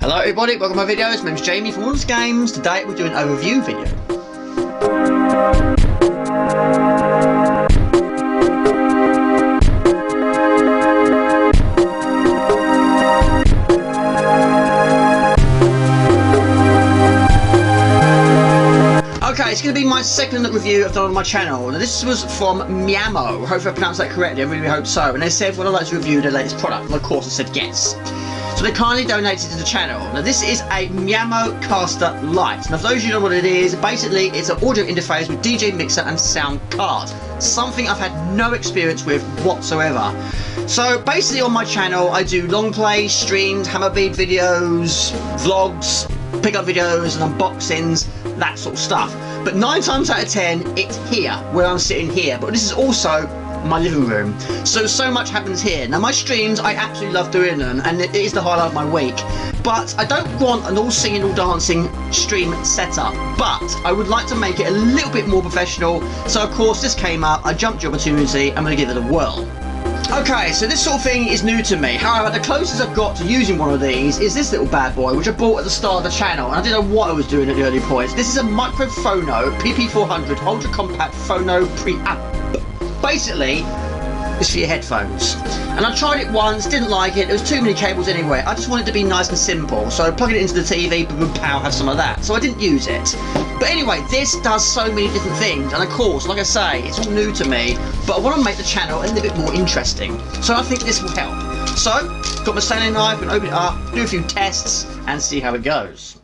Hello everybody, welcome to my videos. My name's Jamie from Maono's Games. Today we're doing a review video. Okay, it's going to be my second review I've done on my channel. Now this was from Maono. Hopefully I pronounced that correctly, I really hope so. And they said, would I like to review their latest product? And of course I said yes. So they kindly donated to the channel. Now this is a Maonocaster lite. Now for those of you who know what it is, basically it's an audio interface with DJ mixer and sound card. Something I've had no experience with whatsoever. So basically on my channel I do long plays, streams, hammerbead videos, vlogs, pickup videos and unboxings, that sort of stuff. But 9 times out of 10 it's here, where I'm sitting here. But this is also my living room, so much happens here. Now my streams, I absolutely love doing them and it is the highlight of my week, but I don't want an all singing all dancing stream setup, but I would like to make it a little bit more professional. So of course this came up, I jumped the opportunity, I'm going to give it a whirl. Okay, so this sort of thing is new to me. However, the closest I've got to using one of these is this little bad boy, which I bought at the start of the channel, and I didn't know what I was doing at the early points. This is a Microphono PP400 ultra compact phono preamp. Basically, it's for your headphones. And I tried it once, didn't like it, there was too many cables anyway. I just wanted it to be nice and simple, so plugging it into the TV, boom, pow, have some of that. So I didn't use it. But anyway, this does so many different things, and of course, like I say, it's all new to me, but I want to make the channel a little bit more interesting. So I think this will help. So, got my Stanley knife, and open it up, do a few tests, and see how it goes.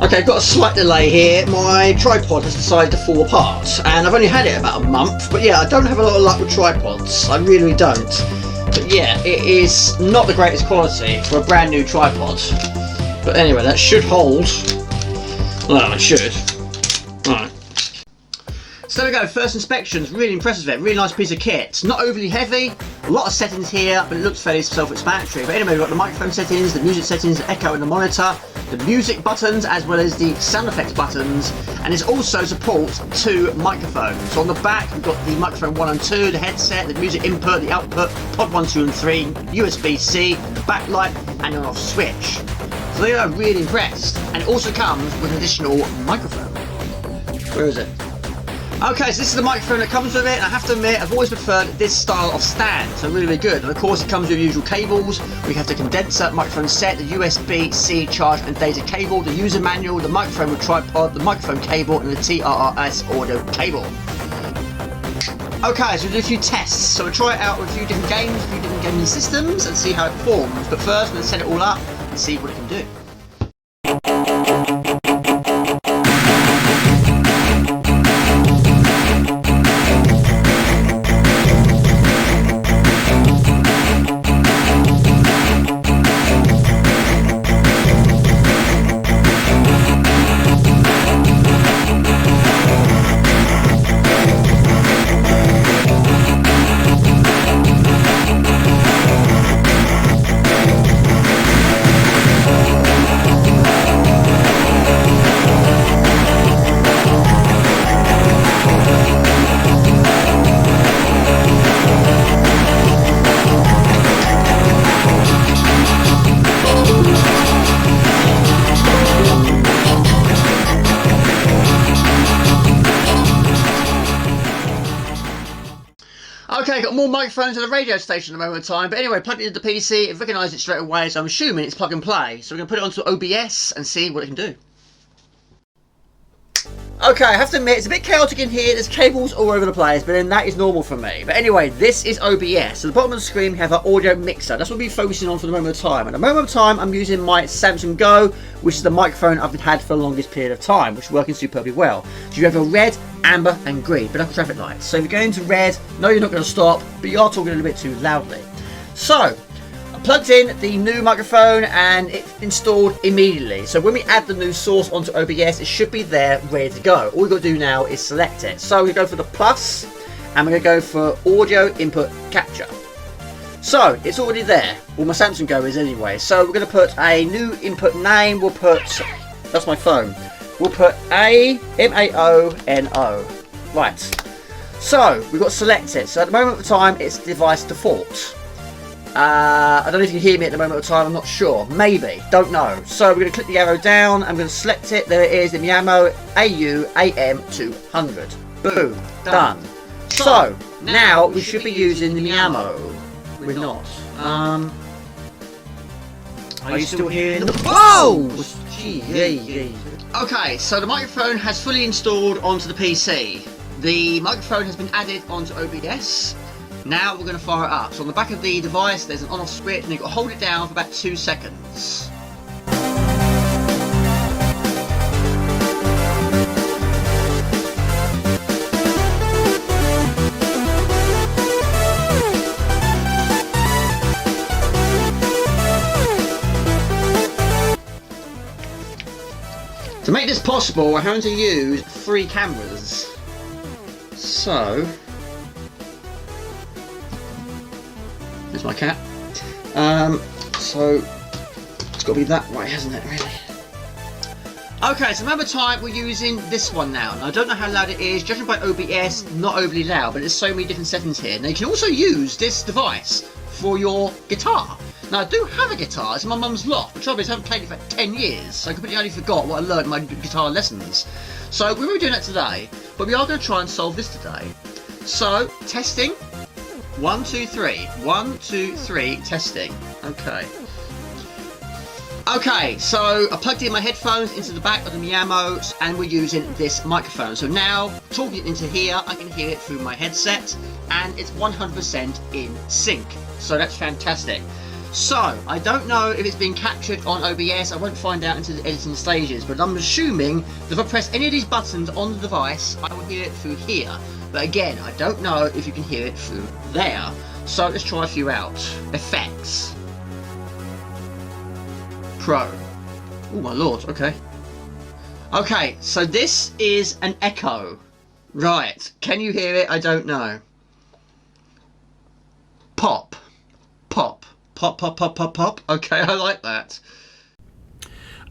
Okay, I've got a slight delay here. My tripod has decided to fall apart, and I've only had it about a month. But yeah, I don't have a lot of luck with tripods. I really don't. But yeah, it is not the greatest quality for a brand new tripod. But anyway, that should hold. Well, it should. Alright. So there we go, first inspections, really impressive with it, really nice piece of kit. Not overly heavy, a lot of settings here, but it looks fairly self-explanatory. But anyway, we've got the microphone settings, the music settings, the echo and the monitor, the music buttons as well as the sound effects buttons, and it also supports 2 microphones. So on the back we've got the microphone 1 and 2, the headset, the music input, the output, pod 1, 2 and 3, USB-C, the backlight and an off switch. So they are really impressed, and it also comes with an additional microphone. Where is it? Okay, so this is the microphone that comes with it, and I have to admit, I've always preferred this style of stand, so really good. And of course it comes with usual cables. We have the condenser, microphone set, the USB-C charge and data cable, the user manual, the microphone with tripod, the microphone cable and the TRRS audio cable. Okay, so we'll do a few tests. So we'll try it out with a few different games, a few different gaming systems and see how it performs. But first, we're going to set it all up and see what it can do. normal microphones at a radio station at the moment in time, but anyway, plugged it into the PC, it recognised it straight away, so I'm assuming it's plug and play. So we're going to put it onto OBS and see what it can do. Okay, I have to admit, it's a bit chaotic in here, there's cables all over the place, but then that is normal for me. But anyway, this is OBS. So at the bottom of the screen we have our audio mixer. That's what we'll be focusing on for the moment of time. At the moment of time, I'm using my Samsung Go, which is the microphone I've had for the longest period of time, which is working superbly well. So you have a red, amber and green, but that's traffic lights. So if you're going to red, no you're not going to stop, but you are talking a little bit too loudly. So, plugged in the new microphone and it's installed immediately. So when we add the new source onto OBS, it should be there ready to go. All we've got to do now is select it. So we go for the plus and we're going to go for audio input capture. So it's already there. Well, my Samsung Go is anyway. So we're going to put a new input name. We'll put, that's my phone. We'll put Maono. Right. So we've got to select it. So at the moment of time, it's device default. I don't know if you can hear me at the moment of time, I'm not sure. Maybe, don't know. So we're going to click the arrow down, I'm going to select it, there it is, the Maono AM200. Boom, done. So, now we should be using the Maono. We're not. Are you still hearing the... Whoa! Okay, so the microphone has fully installed onto the PC. The microphone has been added onto OBS. Now we're going to fire it up. So on the back of the device there's an on-off switch and you've got to hold it down for about 2 seconds. To make this possible, I'm having to use 3 cameras. So... there's my cat. So it's got to be that way, hasn't it, really? Okay, so remember time, we're using this one now. Now I don't know how loud it is, judging by OBS, not overly loud, but there's so many different settings here. Now you can also use this device for your guitar. Now I do have a guitar, it's in my mum's loft, but the trouble is I haven't played it for 10 years, so I completely only forgot what I learned in my guitar lessons. So we won't be doing that today, but we are going to try and solve this today. So, testing. 1, 2, 3. 1, 2, 3. Testing. Okay. Okay, so I plugged in my headphones into the back of the Maono and we're using this microphone. So now, talking it into here, I can hear it through my headset and it's 100% in sync. So that's fantastic. So, I don't know if it's been captured on OBS, I won't find out until the editing stages, but I'm assuming that if I press any of these buttons on the device, I will hear it through here. But again, I don't know if you can hear it through there. So let's try a few out. Effects. Pro. Oh my lord, okay. Okay, so this is an echo. Right, can you hear it? I don't know. Pop. Pop. Pop, pop, pop, pop, pop. Okay, I like that.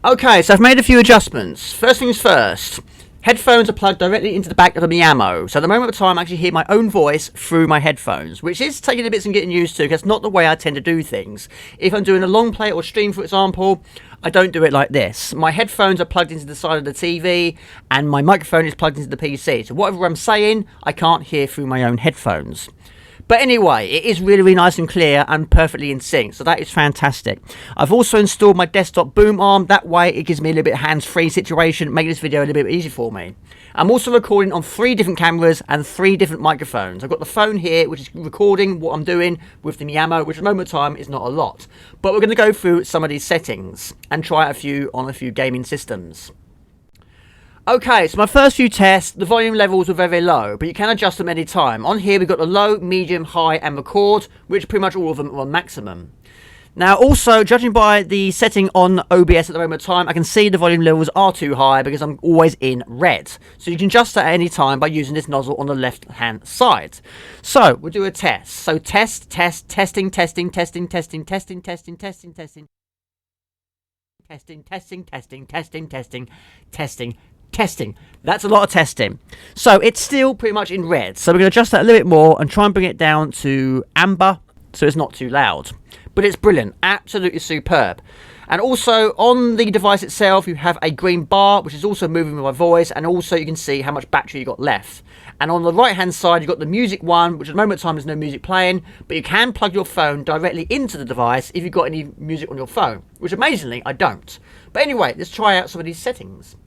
Okay, so I've made a few adjustments. First things first. Headphones are plugged directly into the back of the Maono. So at the moment of time I actually hear my own voice through my headphones, which is taking a bit and getting used to because that's not the way I tend to do things. If I'm doing a long play or stream, for example, I don't do it like this. My headphones are plugged into the side of the TV and my microphone is plugged into the PC. So whatever I'm saying, I can't hear through my own headphones. But anyway, it is really, really nice and clear and perfectly in sync, so that is fantastic. I've also installed my desktop boom arm. That way it gives me a little bit hands-free situation, making this video a little bit easier for me. I'm also recording on 3 different cameras and 3 different microphones. I've got the phone here, which is recording what I'm doing with the Maono, which at the moment of time is not a lot. But we're going to go through some of these settings and try a few on a few gaming systems. Okay, so my first few tests, the volume levels were very, very low, but you can adjust them any time. On here we've got the low, medium, high and record, which pretty much all of them are on maximum. Now also, judging by the setting on OBS at the moment of time, I can see the volume levels are too high because I'm always in red. So you can adjust that at any time by using this nozzle on the left hand side. So, we'll do a test. So testing, testing, testing, testing, testing, testing, testing, testing, testing. Testing, testing, testing, testing, testing, testing. Testing. That's a lot of testing. So it's still pretty much in red. So we're going to adjust that a little bit more and try and bring it down to amber so it's not too loud. But it's brilliant. Absolutely superb. And also on the device itself, you have a green bar, which is also moving with my voice, and also you can see how much battery you got left. And on the right hand side, you've got the music one, which at the moment in time there's no music playing, but you can plug your phone directly into the device if you've got any music on your phone, which amazingly I don't. But anyway, let's try out some of these settings.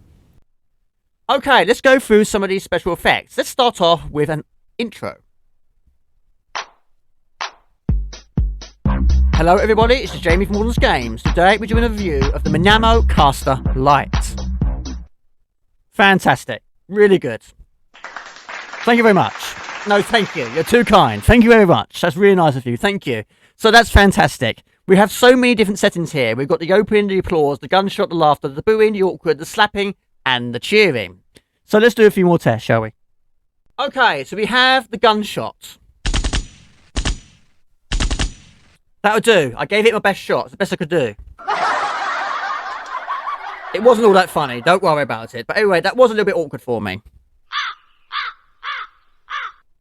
Okay, let's go through some of these special effects. Let's start off with an intro. Hello everybody, it's Jamie from Maono's Games. Today we're doing a review of the Maonocaster Lite. Fantastic. Really good. Thank you very much. No, thank you. You're too kind. Thank you very much. That's really nice of you. Thank you. So that's fantastic. We have so many different settings here. We've got the opening, the applause, the gunshot, the laughter, the booing, the awkward, the slapping, and the cheering. So let's do a few more tests, shall we? Okay, so we have the gunshot. That'll do. I gave it my best shot. It's the best I could do. It wasn't all that funny. Don't worry about it. But anyway, that was a little bit awkward for me.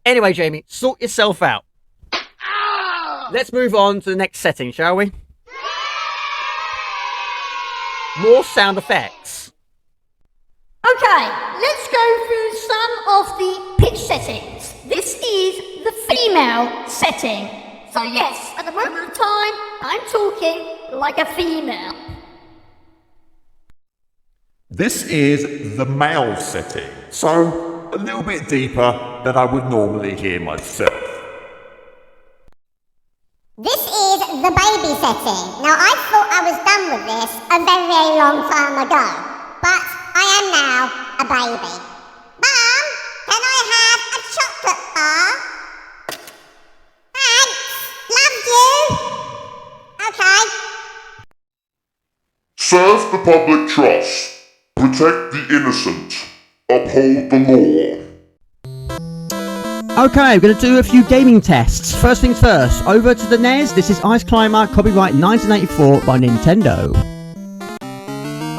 Anyway, Jamie, sort yourself out. Let's move on to the next setting, shall we? More sound effects. Okay, let's go through some of the pitch settings. This is the female setting. So yes, at the moment of time, I'm talking like a female. This is the male setting, so a little bit deeper than I would normally hear myself. This is the baby setting. Now I thought I was done with this a very, very long time ago, but I am now a baby. Mum, can I have a chocolate bar? Okay. Serve the public trust. Protect the innocent. Uphold the law. Okay, we're going to do a few gaming tests. First things first, over to the NES. This is Ice Climber, copyright 1984 by Nintendo.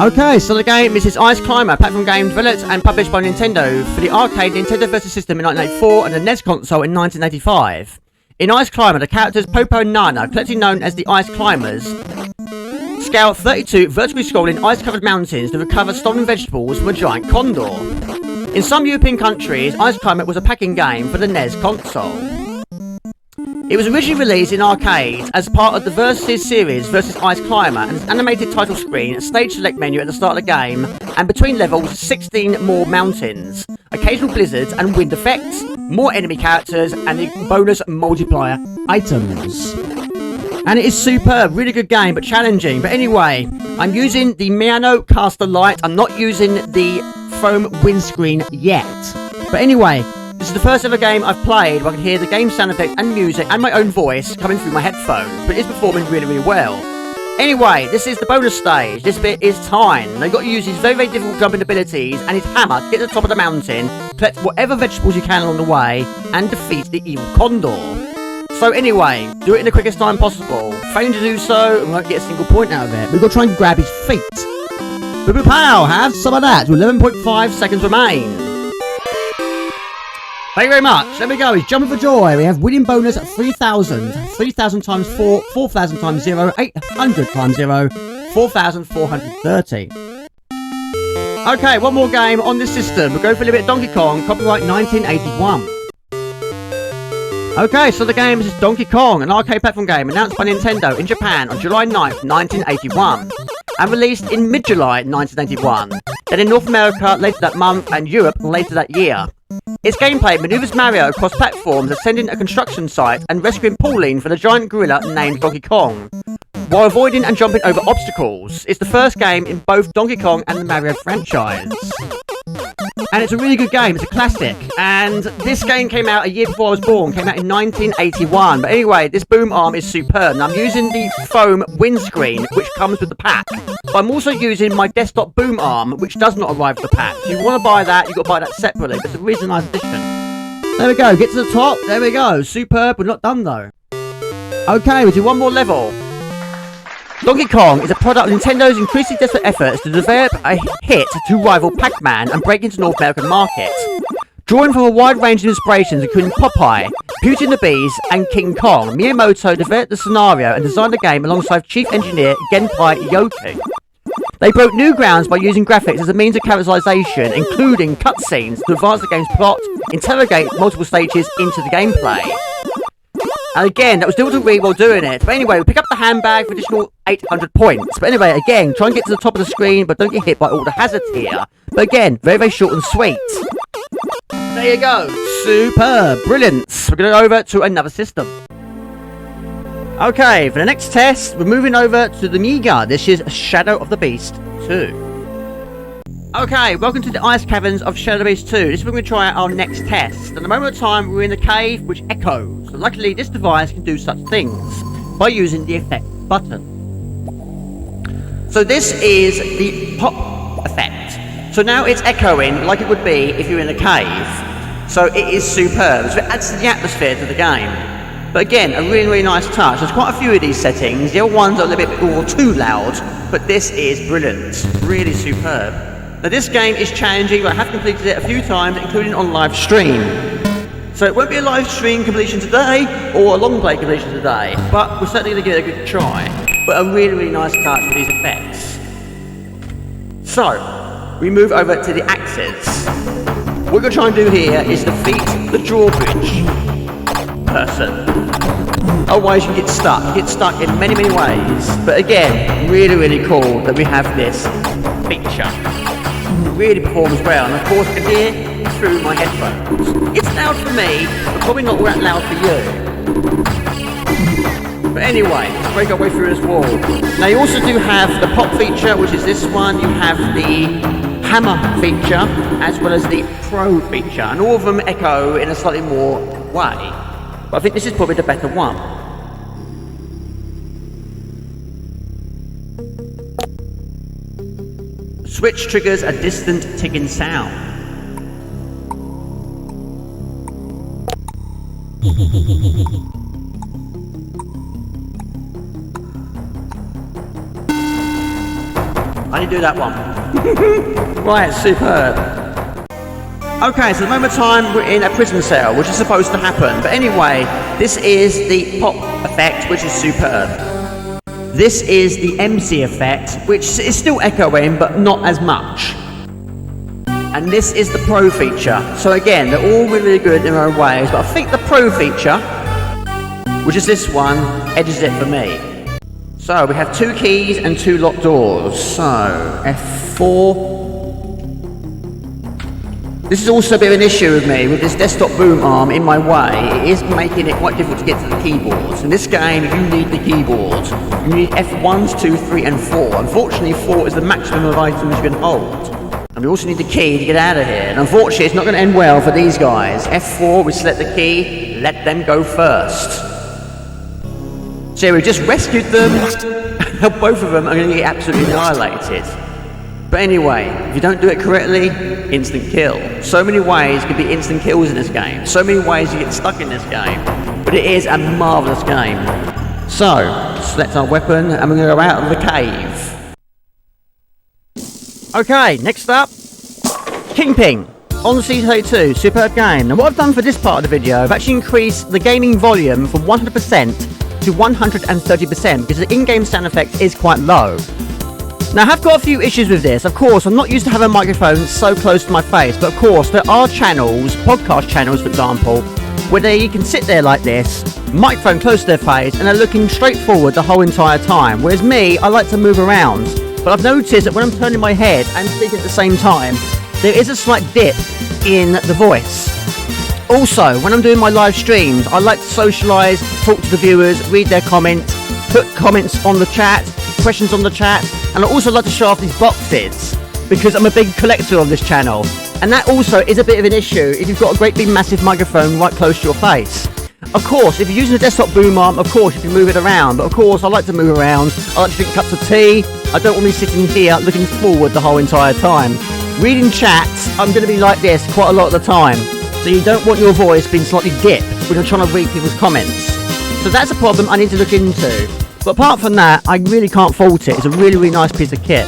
Okay, so the game, this is Ice Climber, platform game developed and published by Nintendo for the arcade Nintendo vs. System in 1984 and the NES console in 1985. In Ice Climber, the characters Popo and Nana, collectively known as the Ice Climbers, scale 32 vertically scrolling ice-covered mountains to recover stolen vegetables from a giant condor. In some European countries, Ice Climber was a packing game for the NES console. It was originally released in arcades as part of the Versus series Versus Ice Climber and its animated title screen, stage select menu at the start of the game, and between levels 16 more mountains, occasional blizzards and wind effects, more enemy characters, and the bonus multiplier items. And it is superb, really good game, but challenging. But anyway, I'm using the Maonocaster Lite. I'm not using the foam windscreen yet. But anyway, this is the first ever game I've played where I can hear the game sound effects and music and my own voice coming through my headphones, but it's performing really, really well. Anyway, this is the bonus stage. This bit is time. Now you've got to use these very, very difficult jumping abilities and his hammer to get to the top of the mountain, collect whatever vegetables you can along the way, and defeat the evil condor. So anyway, do it in the quickest time possible. Failing to do so, and won't get a single point out of it. We've got to try and grab his feet. Boo pow, have some of that. 11.5 seconds remain. Thank you very much. There we go. He's jumping for joy. We have winning bonus at 3,000. 3,000 times 4, 4,000 times 0, 800 times 0, 4,430. Okay, one more game on this system. We'll go for a little bit of Donkey Kong, copyright 1981. Okay, so the game is Donkey Kong, an arcade platform game announced by Nintendo in Japan on July 9th, 1981, and released in mid-July 1981, then in North America later that month and Europe later that year. Its gameplay maneuvers Mario across platforms, ascending a construction site and rescuing Pauline from the giant gorilla named Donkey Kong, while avoiding and jumping over obstacles. It's the first game in both Donkey Kong and the Mario franchise. And it's a really good game, it's a classic. And this game came out a year before I was born, came out in 1981. But anyway, this boom arm is superb. And I'm using the foam windscreen, which comes with the pack. But I'm also using my desktop boom arm, which does not arrive with the pack. So if you want to buy that, you've got to buy that separately. But it's a really nice addition. There we go, get to the top, there we go. Superb, we're not done though. Okay, we'll do one more level. Donkey Kong is a product of Nintendo's increasingly desperate efforts to develop a hit to rival Pac-Man and break into North American markets. Drawing from a wide range of inspirations including Popeye, Beauty and the Beast, and King Kong, Miyamoto developed the scenario and designed the game alongside chief engineer Genpai Yoki. They broke new grounds by using graphics as a means of characterization, including cutscenes to advance the game's plot, interrogate multiple stages into the gameplay. And again, that was difficult to read while doing it. But anyway, we pick up the handbag for additional 800 points. But anyway, again, try and get to the top of the screen, but don't get hit by all the hazards here. But again, very, very short and sweet. There you go. Superb. Brilliant. We're going to go over to another system. Okay, for the next test, we're moving over to the Amiga. This is Shadow of the Beast 2. Okay, welcome to the ice caverns of Shadow of the Beast 2. This is where we're going to try out our next test. At the moment of time, we're in a cave which echoes. So luckily, this device can do such things by using the effect button. So this is the pop effect. So now it's echoing like it would be if you're in a cave. So it is superb. So it adds to the atmosphere to the game. But again, a really, really nice touch. There's quite a few of these settings. The other ones are a little bit more too loud, but this is brilliant. Really superb. Now this game is challenging. I have completed it a few times, including on live stream. So it won't be a live stream completion today, or a long play completion today, but we're certainly going to give it a good try. But a really, really nice touch with these effects. So, we move over to the axes. What we're going to try and do here is defeat the drawbridge person. Otherwise you get stuck. You get stuck in many, many ways. But again, really, really cool that we have this feature. It really performs well, and of course I can hear through my headphones. It's loud for me, but probably not that loud for you. But anyway, let's break our way through this wall. Now you also do have the pop feature, which is this one. You have the hammer feature, as well as the pro feature, and all of them echo in a slightly more way. But I think this is probably the better one. Switch triggers a distant ticking sound. How do you do that one? Right, superb. Okay, so at the moment of time we're in a prison cell, which is supposed to happen. But anyway, this is the pop effect, which is superb. This is the MC effect, which is still echoing, but not as much. And this is the Pro feature. So again, they're all really good in their own ways, but I think the Pro feature, which is this one, edges it for me. So we have 2 keys and 2 locked doors. So F4. This is also a bit of an issue with me, with this desktop boom arm in my way. It is making it quite difficult to get to the keyboards. In this game, you need the keyboard. You need F1s, 2, 3 and 4. Unfortunately, 4 is the maximum of items you can hold. And we also need the key to get out of here. And unfortunately, it's not going to end well for these guys. F4, we select the key, let them go first. So we've just rescued them. Both of them are going to get absolutely annihilated. But anyway, if you don't do it correctly, instant kill. So many ways could be instant kills in this game. So many ways you get stuck in this game. But it is a marvellous game. So, select our weapon and we're going to go out of the cave. Okay, next up, Kingpin on the C32, superb game. Now what I've done for this part of the video, I've actually increased the gaming volume from 100% to 130% because the in-game sound effect is quite low. Now I have got a few issues with this. Of course, I'm not used to having a microphone so close to my face, but of course there are channels, podcast channels for example, where they can sit there like this, microphone close to their face, and they're looking straight forward the whole entire time. Whereas me, I like to move around. But I've noticed that when I'm turning my head and speaking at the same time, there is a slight dip in the voice. Also, when I'm doing my live streams, I like to socialise, talk to the viewers, read their comments, put comments on the chat, questions on the chat, and I also like to show off these boxes because I'm a big collector on this channel. And that also is a bit of an issue if you've got a great big massive microphone right close to your face. Of course, if you're using a desktop boom arm, of course you can move it around, but of course I like to move around, I like to drink cups of tea, I don't want to be sitting here looking forward the whole entire time. Reading chats, I'm going to be like this quite a lot of the time, so you don't want your voice being slightly dipped when you're trying to read people's comments. So that's a problem I need to look into. But apart from that, I really can't fault it. It's a really, really nice piece of kit.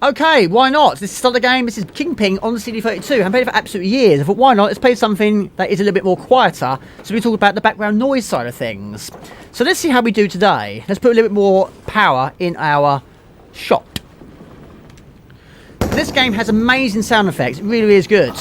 Okay, why not? This is the game. This is Kingpin on the CD32. I've played it for absolute years. I thought, why not? Let's play something that is a little bit more quieter. So we talk about the background noise side of things. So let's see how we do today. Let's put a little bit more power in our shot. This game has amazing sound effects. It really is good.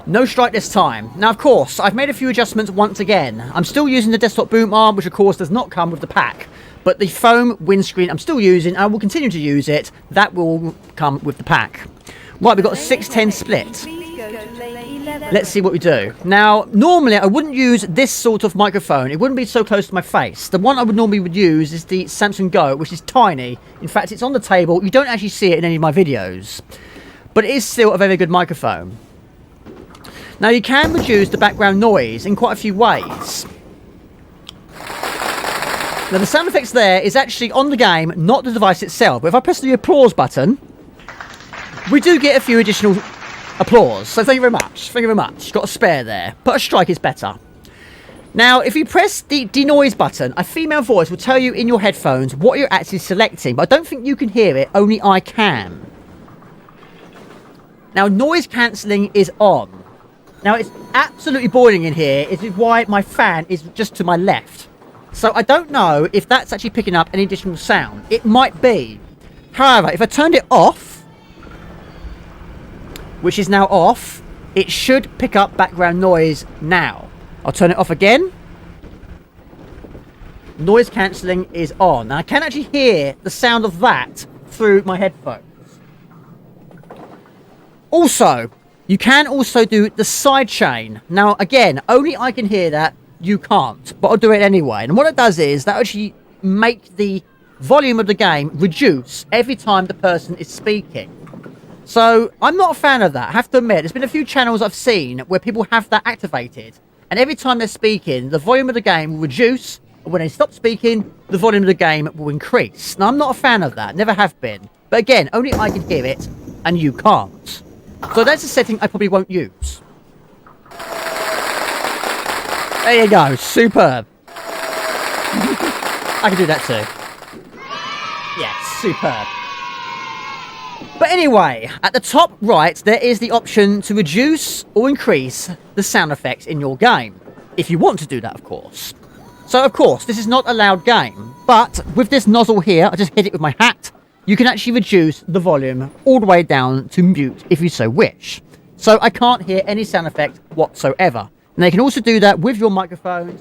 No strike this time. Now, of course, I've made a few adjustments once again. I'm still using the desktop boom arm, which of course does not come with the pack. But the foam windscreen I'm still using, and I will continue to use it. That will come with the pack. Right, we've got a 6-10 split. Let's see what we do. Now, normally I wouldn't use this sort of microphone. It wouldn't be so close to my face. The one I would normally use is the Samsung Go, which is tiny. In fact, it's on the table. You don't actually see it in any of my videos. But it is still a very good microphone. Now, you can reduce the background noise in quite a few ways. Now, the sound effects there is actually on the game, not the device itself. But if I press the applause button, we do get a few additional applause. So thank you very much. Thank you very much. Got a spare there. But a strike is better. Now, if you press the denoise button, a female voice will tell you in your headphones what you're actually selecting. But I don't think you can hear it. Only I can. Now, noise cancelling is on. Now, it's absolutely boiling in here. This is why my fan is just to my left. So I don't know if that's actually picking up any additional sound. It might be. However, if I turned it off, which is now off, it should pick up background noise now. I'll turn it off again. Noise cancelling is on. Now I can actually hear the sound of that through my headphones. Also, you can also do the side chain. Now again, only I can hear that. You can't, but I'll do it anyway. And what it does is that actually make the volume of the game reduce every time the person is speaking. So I'm not a fan of that. I have to admit, there's been a few channels I've seen where people have that activated, and every time they're speaking, the volume of the game will reduce, and when they stop speaking, the volume of the game will increase. Now I'm not a fan of that, never have been. But again, only I can hear it, and you can't. So that's a setting I probably won't use. There you go, superb. I can do that too. Yes, superb. But anyway, at the top right, there is the option to reduce or increase the sound effects in your game. If you want to do that, of course. So, of course, this is not a loud game. But with this nozzle here, I just hit it with my hat. You can actually reduce the volume all the way down to mute if you so wish. So I can't hear any sound effect whatsoever. And they can also do that with your microphone.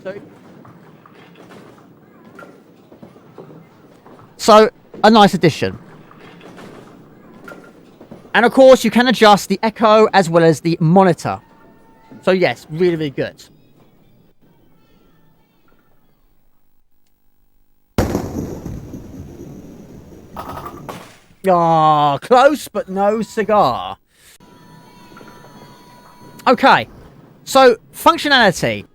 So a nice addition. And of course, you can adjust the echo as well as the monitor. So yes, really, really good. Ah, close, but no cigar. Okay. So, functionality.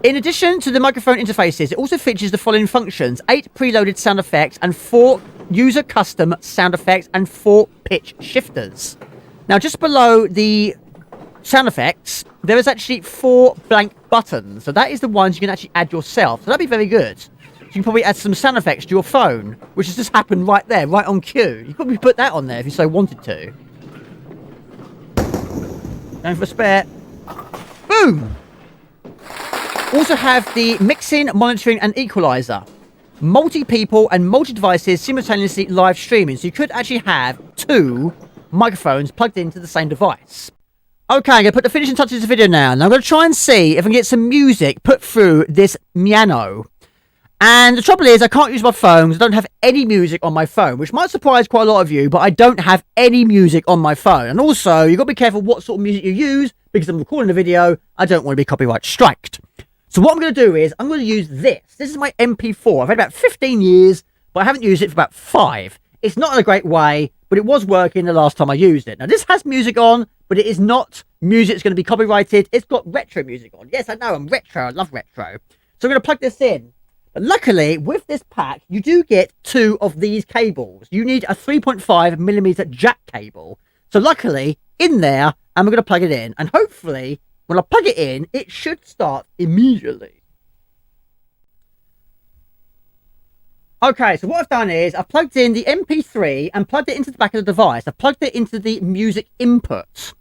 In addition to the microphone interfaces, it also features the following functions: 8 preloaded sound effects and 4 user custom sound effects and 4 pitch shifters. Now, just below the sound effects, there is actually 4 blank buttons. So that is the ones you can actually add yourself. So that'd be very good. You can probably add some sound effects to your phone, which has just happened right there, right on cue. You could probably put that on there if you so wanted to. Going for a spare. Boom! Also have the mixing, monitoring and equalizer. Multi-people and multi-devices simultaneously live streaming. So you could actually have 2 microphones plugged into the same device. Okay, I'm going to put the finishing touches to the video now. Now I'm going to try and see if I can get some music put through this Maono. And the trouble is, I can't use my phone because I don't have any music on my phone, which might surprise quite a lot of you, but I don't have any music on my phone. And also, you've got to be careful what sort of music you use, because I'm recording a video, I don't want to be copyright striked. So what I'm going to do is, I'm going to use this. This is my MP4. I've had about 15 years, but I haven't used it for about 5. It's not in a great way, but it was working the last time I used it. Now, this has music on, but it is not music that's going to be copyrighted. It's got retro music on. Yes, I know, I'm retro. I love retro. So I'm going to plug this in. But luckily, with this pack, you do get 2 of these cables. You need a 3.5mm jack cable. So luckily, in there, I'm going to plug it in. And hopefully, when I plug it in, it should start immediately. Okay, so what I've done is I've plugged in the MP3 and plugged it into the back of the device. I've plugged it into the music input.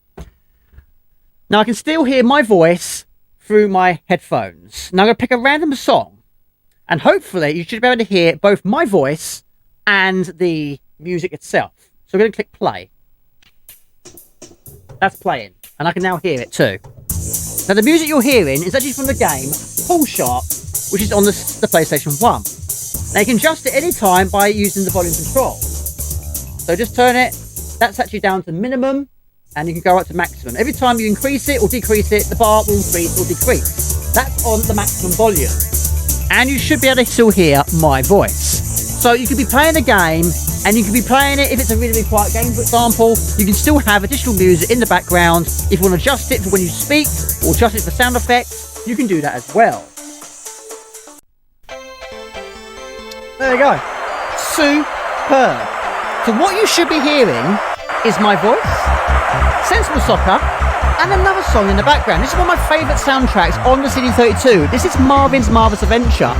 Now I can still hear my voice through my headphones. Now I'm going to pick a random song, and hopefully you should be able to hear both my voice and the music itself. So we're going to click play. That's playing, and I can now hear it too. Now the music you're hearing is actually from the game Pool Shark, which is on the PlayStation 1. Now you can adjust it any time by using the volume control. So just turn it, that's actually down to minimum, and you can go up to maximum. Every time you increase it or decrease it, the bar will increase or decrease. That's on the maximum volume. And you should be able to still hear my voice. So you could be playing a game, and you can be playing it if it's a really, really quiet game, for example. You can still have additional music in the background. If you want to adjust it for when you speak, or adjust it for sound effects, you can do that as well. There you go. Superb. So what you should be hearing is my voice, Sensible Soccer, and another song in the background. This is one of my favourite soundtracks on the CD32. This is Marvin's Marvellous Adventure.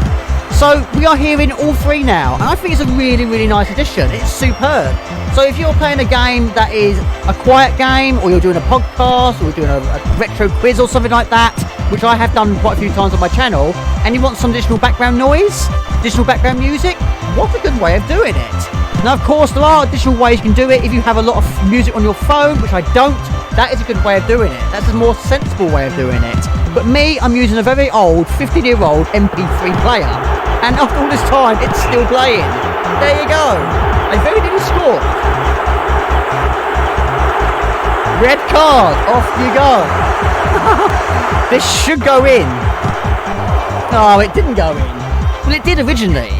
So we are hearing all three now, and I think it's a really, really nice addition. It's superb. So if you're playing a game that is a quiet game, or you're doing a podcast, or you're doing a retro quiz or something like that, which I have done quite a few times on my channel, and you want some additional background noise, additional background music, what a good way of doing it. Now, of course, there are additional ways you can do it. If you have a lot of music on your phone, which I don't, that is a good way of doing it. That's a more sensible way of doing it. But me, I'm using a very old, 15-year-old MP3 player. And after all this time, it's still playing. There you go. A very little score. Red card. Off you go. This should go in. Oh, it didn't go in. Well, it did originally.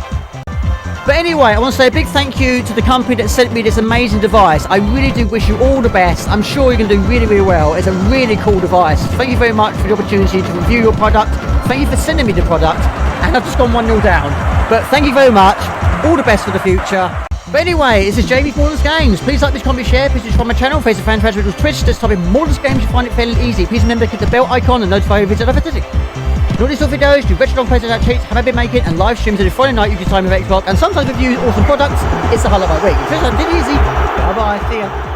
But anyway, I want to say a big thank you to the company that sent me this amazing device. I really do wish you all the best. I'm sure you're going to do really, really well. It's a really cool device. Thank you very much for the opportunity to review your product. Thank you for sending me the product. And I've just gone 1-0 down. But thank you very much. All the best for the future. But anyway, this is Jamie from Maono's Games. Please like this, comment, share. Please subscribe to my channel, Facebook fan page, Twitch. Just type in Maono's Games, you find it fairly easy. Please remember to click the bell icon and notify you of videos that If you want these sort of videos, do retro long plays out cheats, have I been making, and live streams every Friday night using time with Xbox, and sometimes review awesome products. It's the highlight of my week. If it's did easy. Bye bye. See ya.